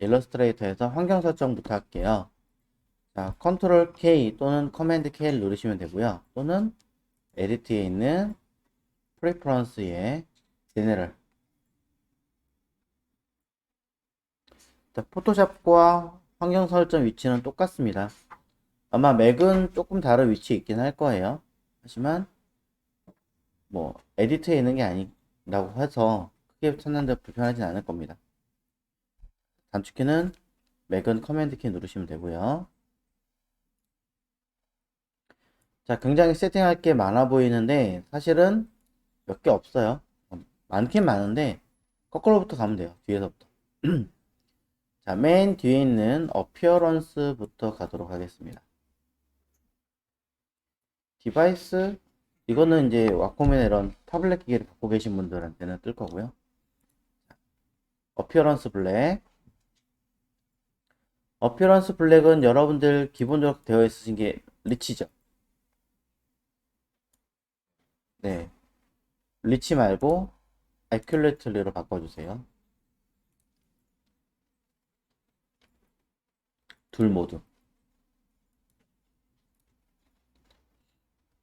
일러스트레이터에서 환경 설정부터 할게요. 자, 컨트롤 K 또는 커맨드 K를 누르시면 되고요. 또는 에디트에 있는 프리퍼런스의 제네럴. 자, 포토샵과 환경 설정 위치는 똑같습니다. 아마 맥은 조금 다른 위치에 있긴 할 거예요. 하지만 뭐 에디트에 있는 게 아니라고 해서 크게 찾는데 불편하진 않을 겁니다. 단축키는 맥은 커맨드 키 누르시면 되고요. 자, 굉장히 세팅할 게 많아 보이는데 사실은 몇 개 없어요. 많긴 많은데 거꾸로부터 가면 돼요. 뒤에서부터. 자, 맨 뒤에 있는 어피어런스부터 가도록 하겠습니다. 디바이스, 이거는 이제 와콤이나 이런 타블렛 기기를 갖고 계신 분들한테는 뜰 거고요. 어피어런스 블랙. 어피어런스 블랙은 여러분들 기본적으로 되어 있으신 게 리치죠. 네. 리치 말고 애큘레이트리로 바꿔주세요. 둘 모두.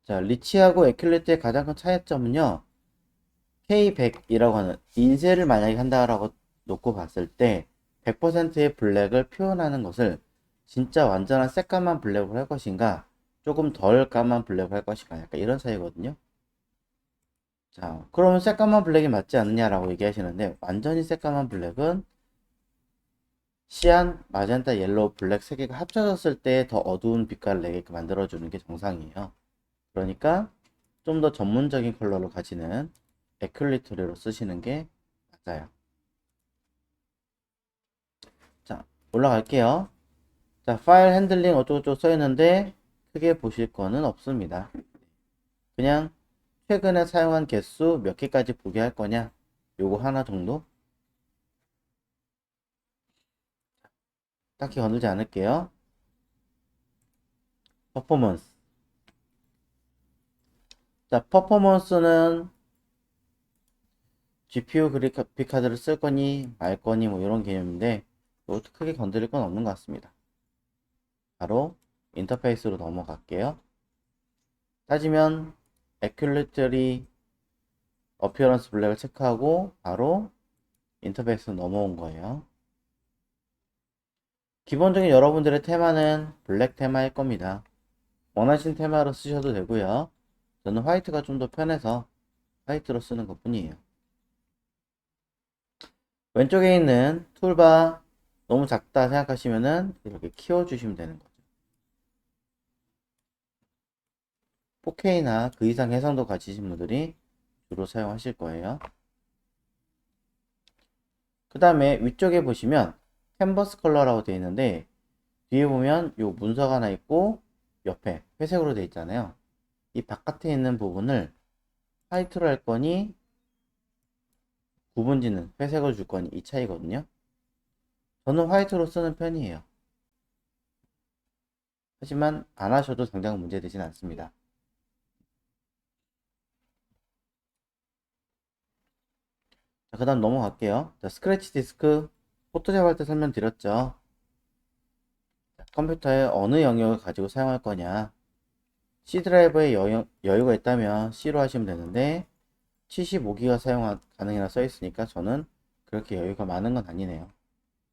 자, 리치하고 애큘레이트의 가장 큰 차이점은요. K100이라고 하는 인쇄를 만약에 한다라고 놓고 봤을 때 100%의 블랙을 표현하는 것을 진짜 완전한 새까만 블랙으로 할 것인가 조금 덜 까만 블랙으로 할 것인가 약간 이런 차이거든요. 자, 그러면 새까만 블랙이 맞지 않느냐라고 얘기하시는데 완전히 새까만 블랙은 시안, 마젠타, 옐로우, 블랙 세 개가 합쳐졌을 때 더 어두운 빛깔을 내게끔 만들어주는 게 정상이에요. 그러니까 좀 더 전문적인 컬러를 가지는 에큘리토리로 쓰시는 게 맞아요. 자, 올라갈게요. 자, 파일 핸들링 어쩌고저쩌고 써있는데 크게 보실 거는 없습니다. 그냥 최근에 사용한 개수 몇 개까지 보게 할 거냐 요거 하나 정도 딱히 건들지 않을게요. 퍼포먼스. 자, 퍼포먼스는 GPU 그래픽 카드를 쓸 거니 말 거니 뭐 이런 개념인데 이것도 크게 건드릴 건 없는 것 같습니다. 바로 인터페이스로 넘어갈게요. 따지면 애큘리터리 어피어런스 블랙을 체크하고 바로 인터페이스로 넘어온 거예요. 기본적인 여러분들의 테마는 블랙 테마일 겁니다. 원하신 테마로 쓰셔도 되고요. 저는 화이트가 좀 더 편해서 화이트로 쓰는 것 뿐이에요. 왼쪽에 있는 툴바 너무 작다 생각하시면은 이렇게 키워주시면 되는 거죠. 4K나 그 이상 해상도 가지신 분들이 주로 사용하실 거예요. 그 다음에 위쪽에 보시면 캔버스 컬러라고 되어 있는데 뒤에 보면 요 문서가 하나 있고 옆에 회색으로 되어 있잖아요. 이 바깥에 있는 부분을 화이트로 할 거니 구분지는 회색을 줄 거니 이 차이거든요. 저는 화이트로 쓰는 편이에요. 하지만 안 하셔도 당장 문제되진 않습니다. 자, 그 다음 넘어갈게요. 자, 스크래치 디스크 포토샵 할 때 설명드렸죠. 자, 컴퓨터에 어느 영역을 가지고 사용할 거냐. C 드라이브에 여유가 있다면 C로 하시면 되는데 75기가 사용 가능이라 써 있으니까 저는 그렇게 여유가 많은 건 아니네요.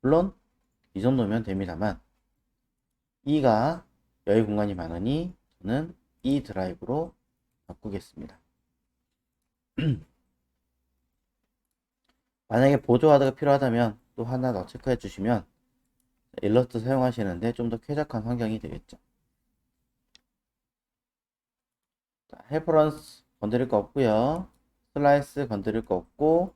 물론 이 정도면 됩니다만 E가 여유 공간이 많으니 저는 E 드라이브로 바꾸겠습니다. 만약에 보조하드가 필요하다면 또 하나 더 체크해 주시면 일러스트 사용하시는데 좀 더 쾌적한 환경이 되겠죠. 자, 헬퍼런스 건드릴 거 없고요. 슬라이스 건드릴 거 없고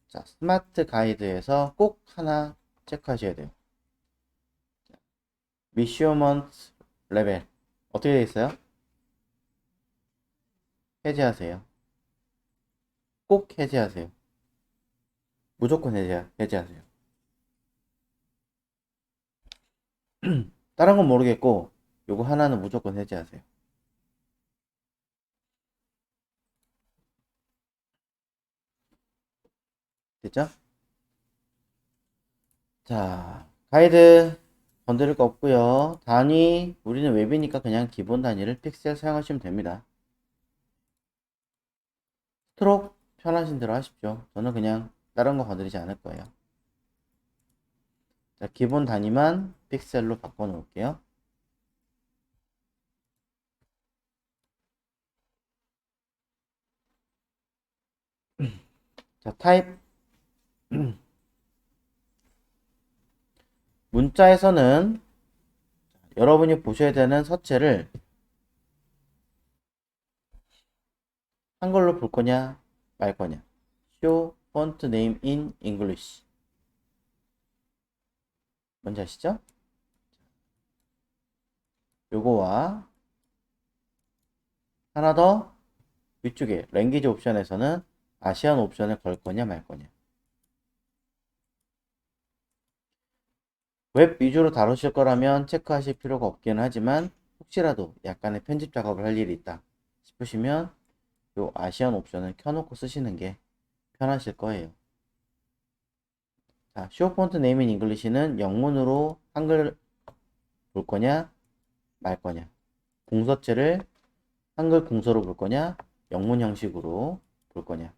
자, 스마트 가이드에서 꼭 하나 체크하셔야 돼요. 미슈어먼트 레벨 어떻게 되어 있어요? 해제하세요. 꼭 해제하세요. 무조건 해제하세요. 다른 건 모르겠고 요거 하나는 무조건 해제하세요. 됐죠? 자, 가이드 건드릴 거 없고요. 단위 우리는 웹이니까 그냥 기본 단위를 픽셀 사용하시면 됩니다. 스트록 편하신 대로 하십시오. 저는 그냥 다른 거 건드리지 않을 거예요. 자, 기본 단위만 픽셀로 바꿔 놓을게요. 자, 타입 문자에서는 여러분이 보셔야 되는 서체를 한글로 볼 거냐 말 거냐. Show font name in English. 뭔지 아시죠? 요거와 하나 더 위쪽에 랭귀지 옵션에서는 아시안 옵션을 걸 거냐 말 거냐. 웹 위주로 다루실 거라면 체크하실 필요가 없긴 하지만 혹시라도 약간의 편집 작업을 할 일이 있다 싶으시면 요 아시안 옵션을 켜놓고 쓰시는 게 편하실 거예요. 자, 쇼 폰트 네임 인 잉글리시는 영문으로 한글 볼 거냐 말 거냐. 공서체를 한글 공서로 볼 거냐 영문 형식으로 볼 거냐.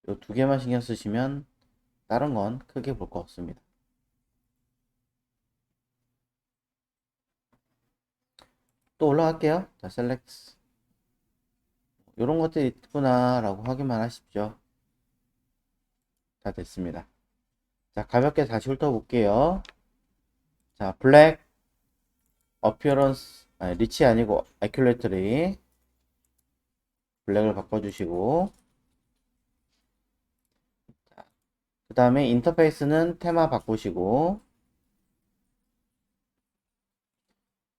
요 두 개만 신경 쓰시면 다른 건 크게 볼 거 없습니다. 또 올라갈게요. 자, 셀렉트. 이런 것들이 있구나 라고 확인만 하십시오. 자, 됐습니다. 자, 가볍게 다시 훑어볼게요. 자, 블랙 어피어런스 리치 아니고 애큐레이터리 블랙을 바꿔주시고, 그 다음에 인터페이스는 테마 바꾸시고,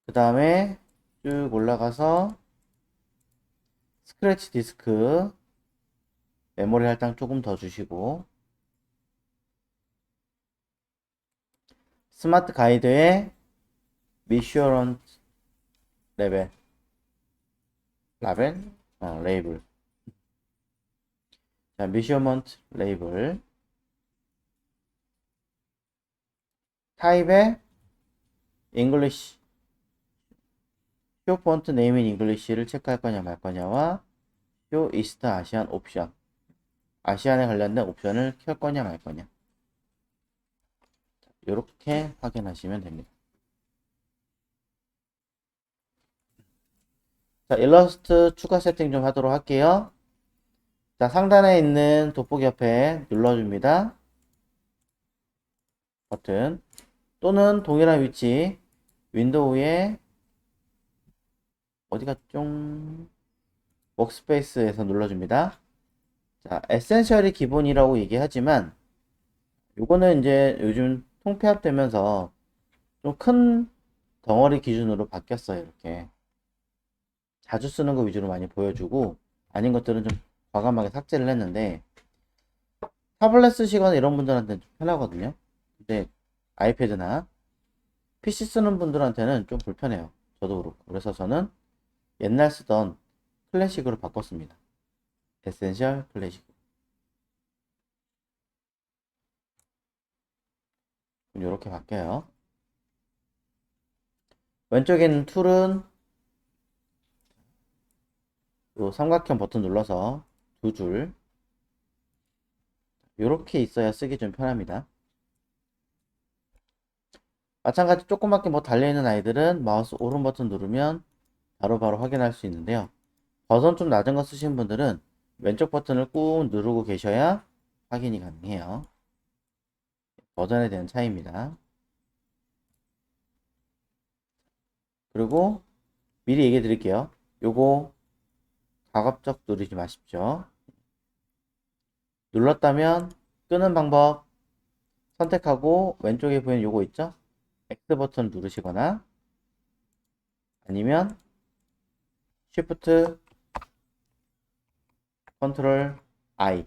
그 다음에 쭉 올라가서 스크래치 디스크 메모리 할당 조금 더 주시고, 스마트 가이드에 미슈어런트 레벨 라벨 레이블. 자, 미슈어먼트 레이블 타입에 English 쇼 폰트 네임 인 잉글리시를 체크할 거냐 말 거냐와 쇼 이스트 아시안 옵션 아시안에 관련된 옵션을 켤 거냐 말 거냐. 이렇게 확인하시면 됩니다. 자, 일러스트 추가 세팅 좀 하도록 할게요. 자, 상단에 있는 돋보기 옆에 눌러줍니다. 버튼 또는 동일한 위치 윈도우에 어디 갔죠? 워크스페이스에서 눌러줍니다. 자, 에센셜이 기본이라고 얘기하지만 요거는 이제 요즘 통폐합되면서 좀 큰 덩어리 기준으로 바뀌었어요. 이렇게 자주 쓰는 거 위주로 많이 보여주고 아닌 것들은 좀 과감하게 삭제를 했는데 타블렛 쓰시거나 이런 분들한테는 좀 편하거든요. 근데 아이패드나 PC 쓰는 분들한테는 좀 불편해요. 저도 그렇고. 그래서 저는 옛날 쓰던 클래식으로 바꿨습니다. 에센셜 클래식. 이렇게 바뀌어요. 왼쪽에 있는 툴은 요 삼각형 버튼 눌러서 두 줄 이렇게 있어야 쓰기 좀 편합니다. 마찬가지 조그맣게 뭐 달려있는 아이들은 마우스 오른 버튼 누르면 바로바로 확인할 수 있는데요. 버전 좀 낮은 거 쓰시는 분들은 왼쪽 버튼을 꾹 누르고 계셔야 확인이 가능해요. 버전에 대한 차이입니다. 그리고 미리 얘기해 드릴게요. 요거 가급적 누르지 마십시오. 눌렀다면 끄는 방법 선택하고 왼쪽에 보이는 요거 있죠? X 버튼 누르시거나 아니면 Shift Ctrl I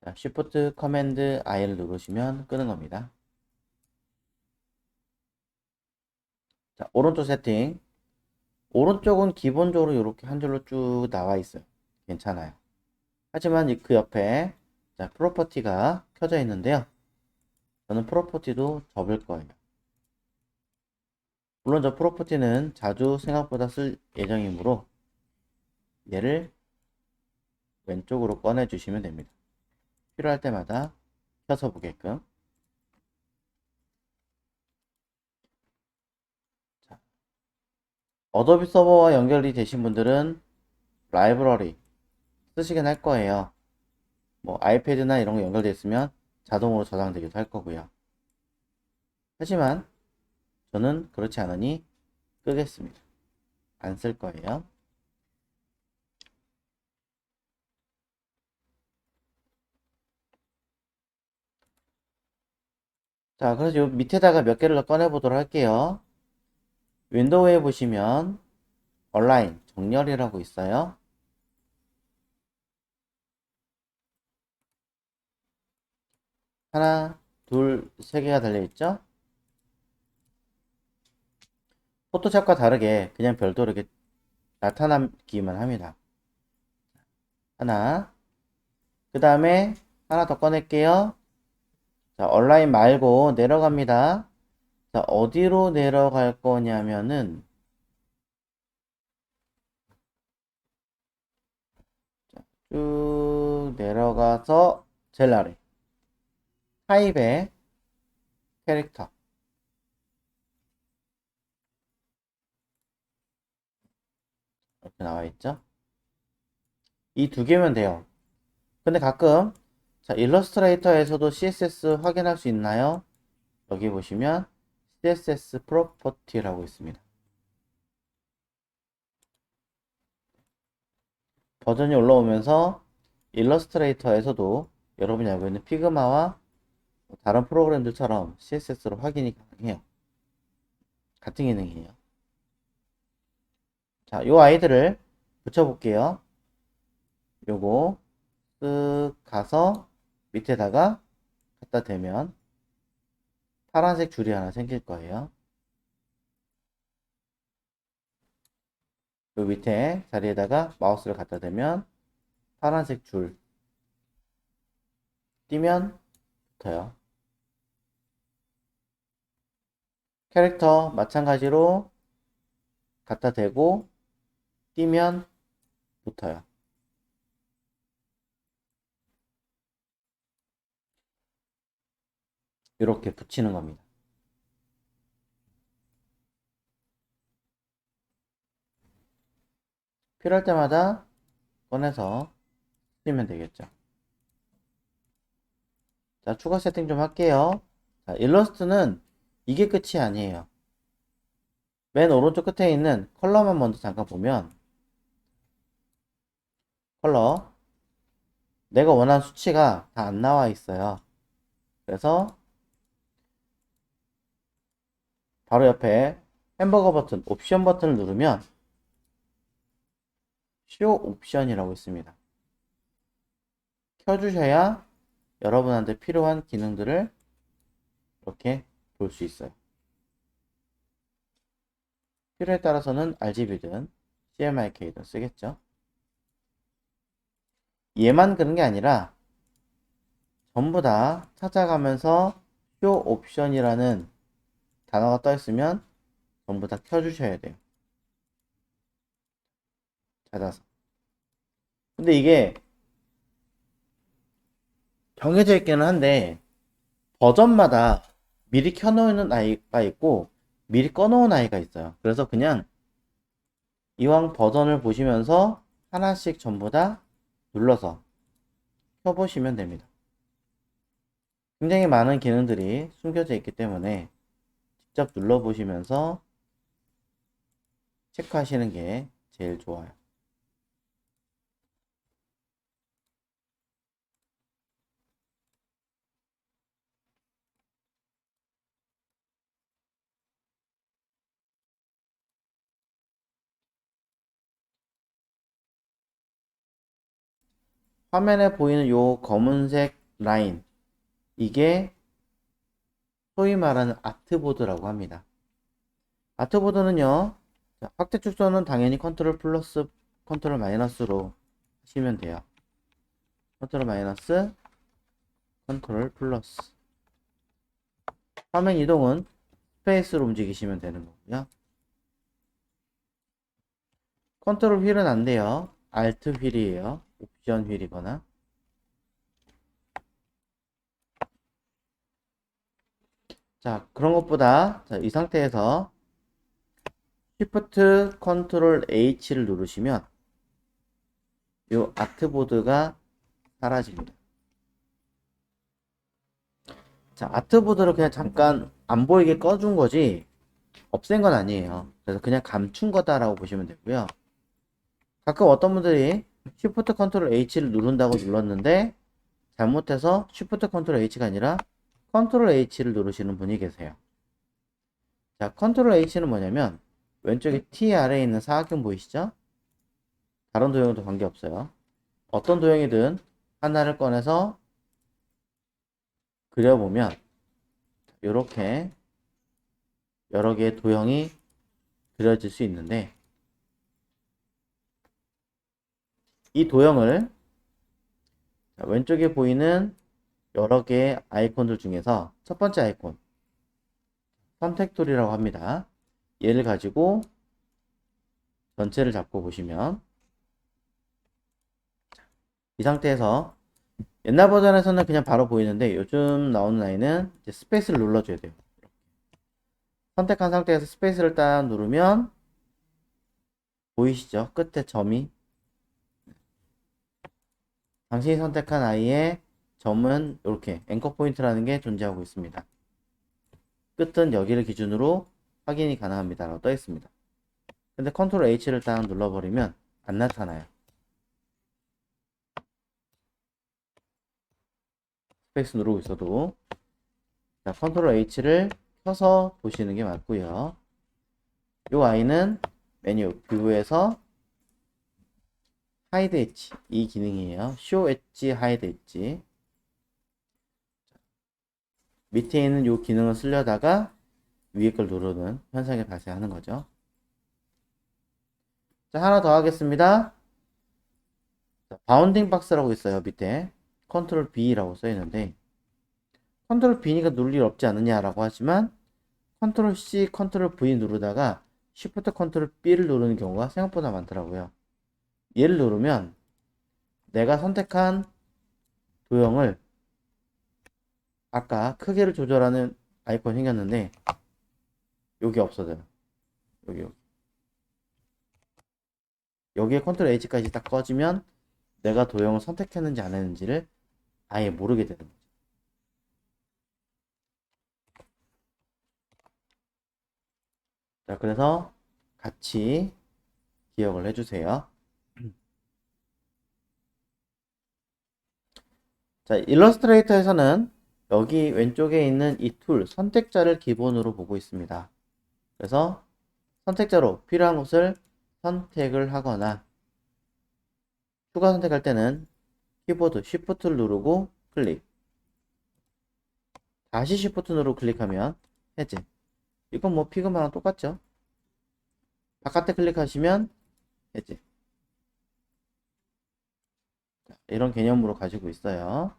자, Shift Command I를 누르시면 끄는 겁니다. 자, 오른쪽 세팅 오른쪽은 기본적으로 이렇게 한 줄로 쭉 나와 있어요. 괜찮아요. 하지만 그 옆에 자, 프로퍼티가 켜져 있는데요. 저는 프로퍼티도 접을 거예요. 물론 저 프로퍼티는 자주 생각보다 쓸 예정이므로 얘를 왼쪽으로 꺼내 주시면 됩니다. 필요할 때마다 켜서 보게끔. 자, 어도비 서버와 연결이 되신 분들은 라이브러리 쓰시긴 할 거예요. 뭐 아이패드나 이런 거 연결되어 있으면 자동으로 저장되기도 할 거고요. 하지만 저는 그렇지 않으니 끄겠습니다. 안 쓸 거예요. 자, 그래서 요 밑에다가 몇 개를 더 꺼내 보도록 할게요. 윈도우에 보시면 온라인 정렬이라고 있어요. 하나, 둘, 세 개가 달려있죠? 포토샵과 다르게 그냥 별도로 이렇게 나타나기만 합니다. 하나, 그 다음에 하나 더 꺼낼게요. 자, 온라인 말고 내려갑니다. 자, 어디로 내려갈 거냐면은 쭉 내려가서 제일 아래 타입의 캐릭터 이렇게 나와 있죠. 이 두 개면 돼요. 근데 가끔 자, 일러스트레이터에서도 CSS 확인할 수 있나요? 여기 보시면 CSS 프로퍼티라고 있습니다. 버전이 올라오면서 일러스트레이터에서도 여러분이 알고 있는 피그마와 다른 프로그램들처럼 CSS로 확인이 가능해요. 같은 기능이에요. 자, 요 아이들을 붙여볼게요. 요거 쓱 가서 밑에다가 갖다 대면 파란색 줄이 하나 생길 거예요. 요 밑에 자리에다가 마우스를 갖다 대면 파란색 줄 띄면 붙어요. 캐릭터 마찬가지로 갖다 대고 띄면 붙어요. 이렇게 붙이는 겁니다. 필요할 때마다 꺼내서 쓰면 되겠죠. 자, 추가 세팅 좀 할게요. 자, 일러스트는 이게 끝이 아니에요. 맨 오른쪽 끝에 있는 컬러만 먼저 잠깐 보면 컬러 내가 원하는 수치가 다 안 나와 있어요. 그래서 바로 옆에 햄버거 버튼, 옵션 버튼을 누르면 쇼 옵션이라고 있습니다. 켜주셔야 여러분한테 필요한 기능들을 이렇게 볼 수 있어요. 필요에 따라서는 RGB든 CMYK든 쓰겠죠. 얘만 그런 게 아니라 전부 다 찾아가면서 쇼 옵션이라는 단어가 떠 있으면 전부 다 켜주셔야 돼요. 찾아서. 근데 이게 정해져 있기는 한데 버전마다 미리 켜놓는 아이가 있고 미리 꺼놓은 아이가 있어요. 그래서 그냥 이왕 버전을 보시면서 하나씩 전부 다 눌러서 켜보시면 됩니다. 굉장히 많은 기능들이 숨겨져 있기 때문에 직접 눌러보시면서 체크하시는 게 제일 좋아요. 화면에 보이는 요 검은색 라인, 이게 소위 말하는 아트보드라고 합니다. 아트보드는요, 확대 축소는 당연히 컨트롤 플러스, 컨트롤 마이너스로 하시면 돼요. 컨트롤 마이너스, 컨트롤 플러스. 화면 이동은 스페이스로 움직이시면 되는 거고요. 컨트롤 휠은 안 돼요. 알트 휠이에요. 옵션 휠이거나. 자, 그런 것보다 자, 이 상태에서 Shift 컨트롤 H를 누르시면 이 아트보드가 사라집니다. 자, 아트보드를 그냥 잠깐 안 보이게 꺼준 거지 없앤 건 아니에요. 그래서 그냥 감춘 거다라고 보시면 되고요. 가끔 어떤 분들이 Shift 컨트롤 H를 누른다고 눌렀는데 잘못해서 Shift 컨트롤 H가 아니라 컨트롤 H를 누르시는 분이 계세요. 자, 컨트롤 H는 뭐냐면 왼쪽에 T 아래에 있는 사각형 보이시죠? 다른 도형도 관계없어요. 어떤 도형이든 하나를 꺼내서 그려보면 이렇게 여러 개의 도형이 그려질 수 있는데 이 도형을 왼쪽에 보이는 여러 개의 아이콘들 중에서 첫 번째 아이콘 선택툴이라고 합니다. 얘를 가지고 전체를 잡고 보시면 이 상태에서 옛날 버전에서는 그냥 바로 보이는데 요즘 나오는 아이는 이제 스페이스를 눌러줘야 돼요. 선택한 상태에서 스페이스를 딱 누르면 보이시죠? 끝에 점이 당신이 선택한 아이의 점은 이렇게 앵커 포인트라는 게 존재하고 있습니다. 끝은 여기를 기준으로 확인이 가능합니다 라고 떠 있습니다. 근데 컨트롤 H를 딱 눌러버리면 안 나타나요. 스페이스 누르고 있어도. 자, 컨트롤 H를 켜서 보시는 게 맞고요. 이 아이는 메뉴 뷰에서 하이드 엣지 이 기능이에요. 쇼 엣지, 하이드 엣지. 밑에 있는 이 기능을 쓰려다가 위에 걸 누르는 현상이 발생하는 거죠. 자, 하나 더 하겠습니다. 자, 바운딩 박스라고 있어요. 밑에 컨트롤 B라고 써 있는데 컨트롤 B니까 누를 일 없지 않느냐라고 하지만 컨트롤 C, 컨트롤 V 누르다가 Shift 컨트롤 B를 누르는 경우가 생각보다 많더라고요. 얘를 누르면 내가 선택한 도형을 아까 크기를 조절하는 아이콘이 생겼는데 여기 없어져요. 여기. 여기에 컨트롤 H까지 딱 꺼지면 내가 도형을 선택했는지 안 했는지를 아예 모르게 되는 거죠. 자, 그래서 같이 기억을 해주세요. 자, 일러스트레이터에서는 여기 왼쪽에 있는 이 툴 선택자를 기본으로 보고 있습니다. 그래서 선택자로 필요한 곳을 선택을 하거나 추가 선택할 때는 키보드 Shift를 누르고 클릭, 다시 Shift 누르고 클릭하면 해제. 이건 뭐 피그마랑 똑같죠. 바깥에 클릭하시면 해제. 이런 개념으로 가지고 있어요.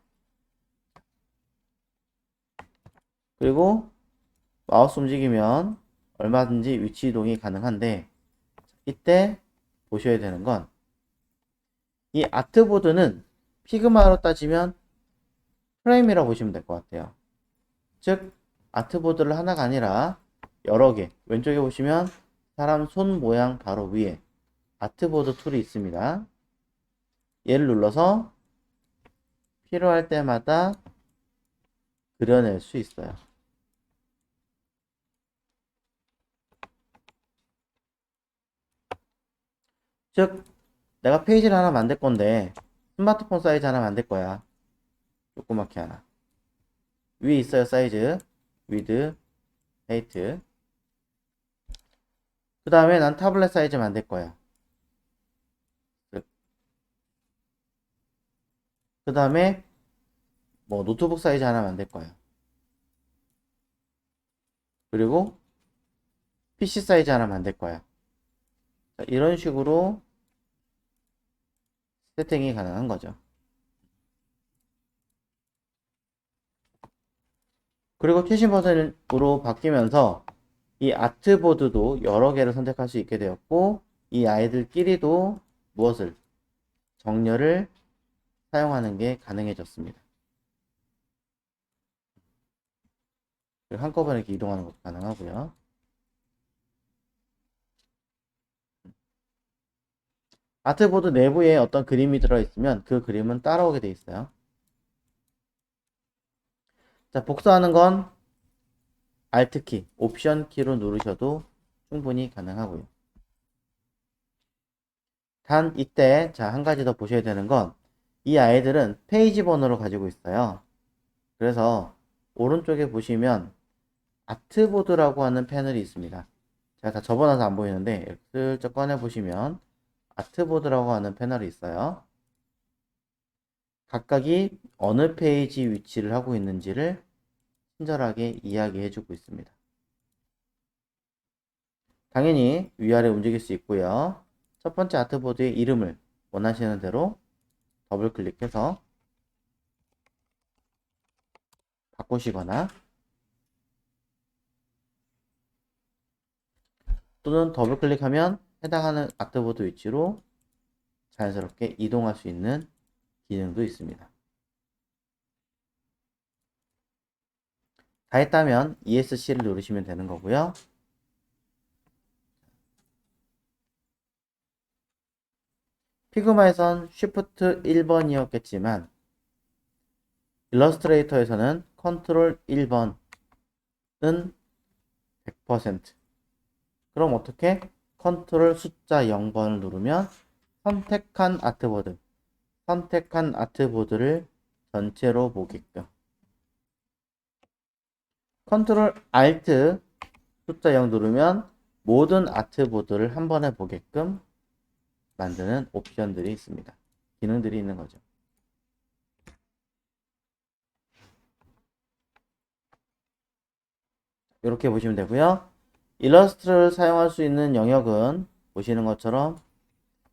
그리고 마우스 움직이면 얼마든지 위치 이동이 가능한데 이때 보셔야 되는 건 이 아트보드는 피그마로 따지면 프레임이라고 보시면 될 것 같아요. 즉 아트보드를 하나가 아니라 여러 개, 왼쪽에 보시면 사람 손 모양 바로 위에 아트보드 툴이 있습니다. 얘를 눌러서 필요할 때마다 그려낼 수 있어요. 즉 내가 페이지를 하나 만들 건데 스마트폰 사이즈 하나 만들 거야. 조그맣게 하나. 위에 있어요. 사이즈, 위드, 헤이트. 그 다음에 난 타블렛 사이즈 만들 거야. 그 다음에 뭐 노트북 사이즈 하나 만들 거야. 그리고 PC 사이즈 하나 만들 거야. 이런 식으로 세팅이 가능한 거죠. 그리고 최신 버전으로 바뀌면서 이 아트보드도 여러 개를 선택할 수 있게 되었고, 이 아이들끼리도 무엇을 정렬을 사용하는 게 가능해졌습니다. 그리고 한꺼번에 이렇게 이동하는 것도 가능하고요. 아트보드 내부에 어떤 그림이 들어있으면 그 그림은 따라오게 돼 있어요. 자, 복사하는 건 Alt키, 옵션 키로 누르셔도 충분히 가능하고요. 단 이때 자, 한 가지 더 보셔야 되는 건 이 아이들은 페이지 번호를 가지고 있어요. 그래서 오른쪽에 보시면 아트보드라고 하는 패널이 있습니다. 제가 다 접어놔서 안 보이는데 슬쩍 꺼내 보시면 아트보드라고 하는 패널이 있어요. 각각이 어느 페이지 위치를 하고 있는지를 친절하게 이야기해 주고 있습니다. 당연히 위아래 움직일 수 있고요. 첫 번째 아트보드의 이름을 원하시는 대로 더블 클릭해서 바꾸시거나 또는 더블 클릭하면 해당하는 아트보드 위치로 자연스럽게 이동할 수 있는 기능도 있습니다. 다 했다면 ESC를 누르시면 되는 거고요. 피그마에선 Shift 1번이었겠지만 일러스트레이터에서는 컨트롤 1번은 100%. 그럼 어떻게? 컨트롤 숫자 0번을 누르면 선택한 아트보드를 전체로 보게끔. 컨트롤 알트 숫자 0 누르면 모든 아트보드를 한 번에 보게끔 만드는 옵션들이 있습니다. 기능들이 있는 거죠. 이렇게 보시면 되고요. 일러스트를 사용할 수 있는 영역은 보시는 것처럼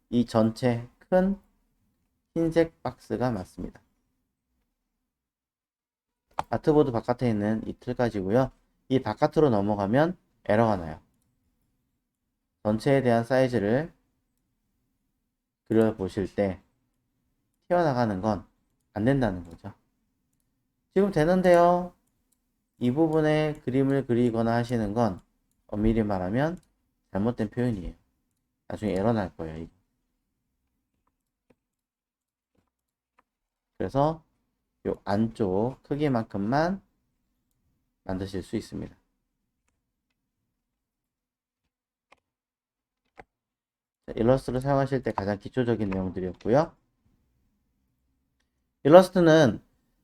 이 전체 큰 흰색 박스가 맞습니다. 아트보드 바깥에 있는 이 틀까지고요. 이 바깥으로 넘어가면 에러가 나요. 전체에 대한 사이즈를 그려보실 때 튀어나가는 건 안 된다는 거죠. 지금 되는데요. 이 부분에 그림을 그리거나 하시는 건 엄밀히 말하면 잘못된 표현이에요. 나중에 에러 날 거예요. 이거. 그래서 이 안쪽 크기만큼만 만드실 수 있습니다. 일러스트를 사용하실 때 가장 기초적인 내용들이었고요. 일러스트는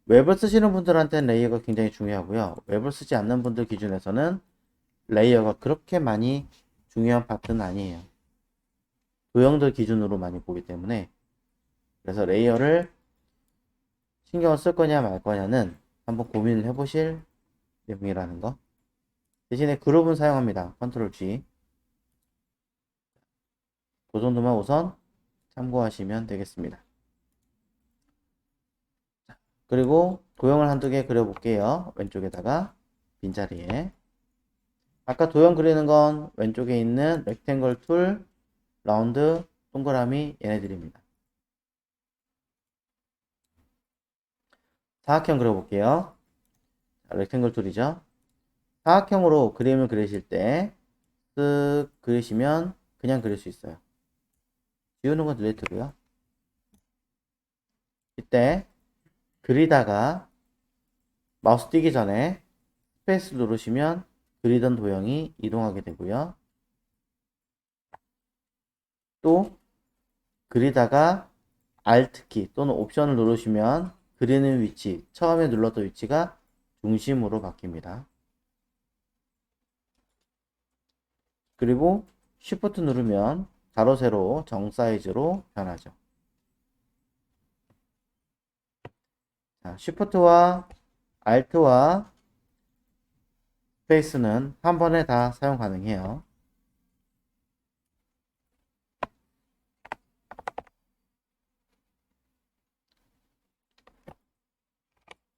웹을 쓰시는 분들한테는 레이어가 굉장히 중요하고요. 웹을 쓰지 않는 분들 기준에서는 레이어가 그렇게 많이 중요한 파트는 아니에요. 도형들 기준으로 많이 보기 때문에 그래서 레이어를 신경을 쓸 거냐 말 거냐는 한번 고민을 해보실 내용이라는 거. 대신에 그룹은 사용합니다. 컨트롤 G. 그 정도만 우선 참고하시면 되겠습니다. 그리고 도형을 한두 개 그려볼게요. 왼쪽에다가 빈자리에. 아까 도형 그리는 건 왼쪽에 있는 렉탱글 툴, 라운드, 동그라미 얘네들입니다. 사각형 그려볼게요. 렉탱글 툴이죠. 사각형으로 그림을 그리실 때 쓱 그리시면 그냥 그릴 수 있어요. 지우는 건 딜리트고요. 이때 그리다가 마우스 띄기 전에 스페이스 누르시면 그리던 도형이 이동하게 되고요. 또 그리다가 Alt키 또는 옵션을 누르시면 그리는 위치, 처음에 눌렀던 위치가 중심으로 바뀝니다. 그리고 Shift 누르면 가로 세로 정 사이즈로 변하죠. 자, Shift와 Alt와 스페이스는 한 번에 다 사용 가능해요.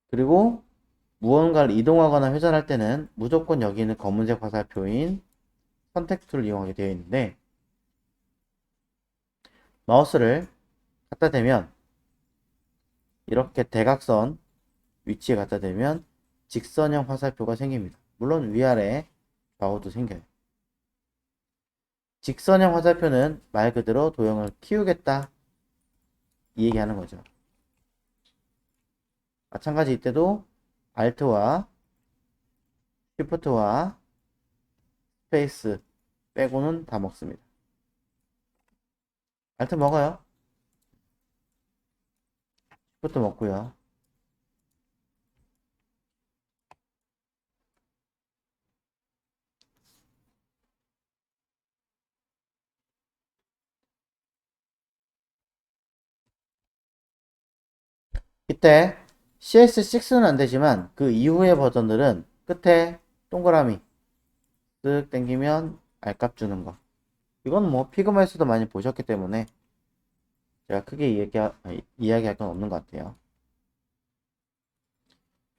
그리고 무언가를 이동하거나 회전할 때는 무조건 여기 있는 검은색 화살표인 선택 툴을 이용하게 되어 있는데, 마우스를 갖다 대면 이렇게 대각선 위치에 갖다 대면 직선형 화살표가 생깁니다. 물론 위아래 좌우도 생겨요. 직선형 화살표는 말 그대로 도형을 키우겠다 이 얘기하는 거죠. 마찬가지 이때도 Alt와 Shift와 스페이스 빼고는 다 먹습니다. Alt 먹어요. Shift 먹고요. 이때 CS6는 안 되지만 그 이후의 버전들은 끝에 동그라미 쓱 당기면 알값 주는 거. 이건 뭐 피그마에서도 많이 보셨기 때문에 제가 크게 이야기할 건 없는 것 같아요.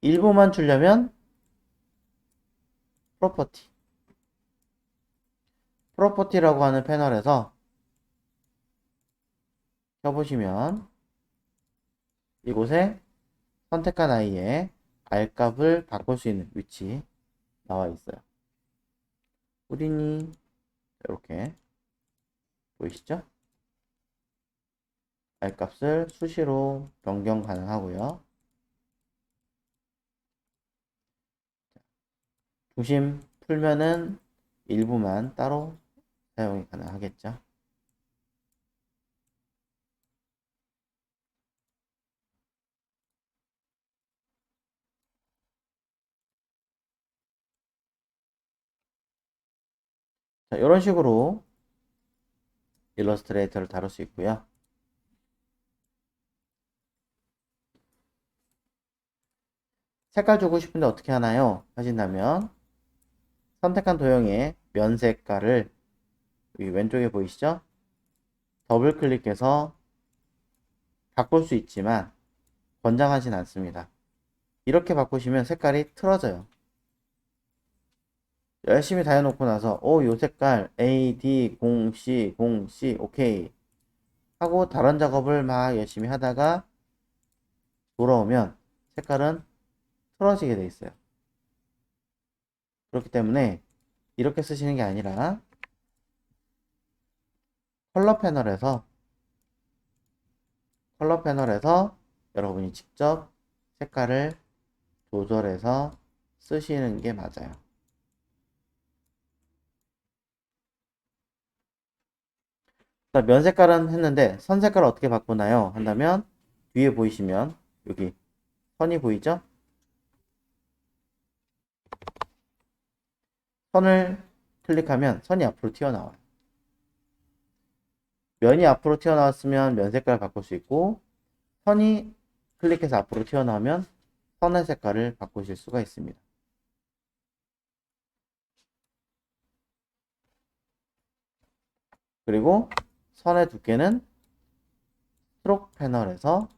일부만 주려면 프로퍼티라고 하는 패널에서 켜보시면 이곳에 선택한 아이의 알값을 바꿀 수 있는 위치 나와 있어요. 우린이 이렇게 보이시죠? 알값을 수시로 변경 가능하고요. 중심 풀면은 일부만 따로 사용이 가능하겠죠. 자, 이런 식으로 일러스트레이터를 다룰 수 있고요. 색깔 주고 싶은데 어떻게 하나요? 하신다면 선택한 도형의 면 색깔을 여기 왼쪽에 보이시죠? 더블 클릭해서 바꿀 수 있지만 권장하진 않습니다. 이렇게 바꾸시면 색깔이 틀어져요. 열심히 다 해놓고 나서 요 색깔 A, D, 0, C, 0, C 오케이 하고 다른 작업을 막 열심히 하다가 돌아오면 색깔은 틀어지게 돼 있어요. 그렇기 때문에 이렇게 쓰시는 게 아니라 컬러 패널에서 여러분이 직접 색깔을 조절해서 쓰시는 게 맞아요. 면 색깔은 했는데 선 색깔을 어떻게 바꾸나요? 한다면 뒤에 보이시면 여기 선이 보이죠? 선을 클릭하면 선이 앞으로 튀어나와요. 면이 앞으로 튀어나왔으면 면 색깔을 바꿀 수 있고, 선이 클릭해서 앞으로 튀어나오면 선의 색깔을 바꾸실 수가 있습니다. 그리고 선의 두께는 스트로크 패널에서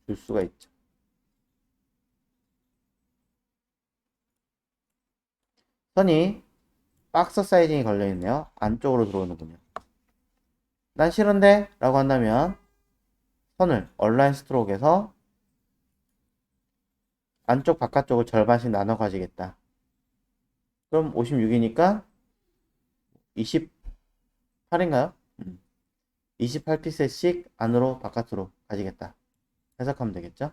줄 수가 있죠. 선이 박스 사이징이 걸려 있네요. 안쪽으로 들어오는군요. 난 싫은데 라고 한다면 선을 얼라인 스트로크에서 안쪽 바깥쪽을 절반씩 나눠 가지겠다. 그럼 56이니까 28인가요? 28피셋씩 안으로 바깥으로 가지겠다. 해석하면 되겠죠?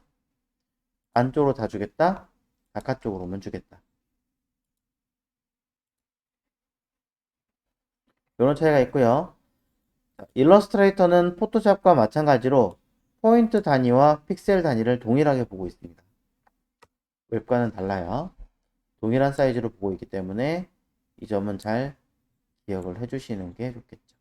안쪽으로 다 주겠다. 바깥쪽으로만 주겠다. 이런 차이가 있고요. 일러스트레이터는 포토샵과 마찬가지로 포인트 단위와 픽셀 단위를 동일하게 보고 있습니다. 웹과는 달라요. 동일한 사이즈로 보고 있기 때문에 이 점은 잘 기억을 해주시는 게 좋겠죠.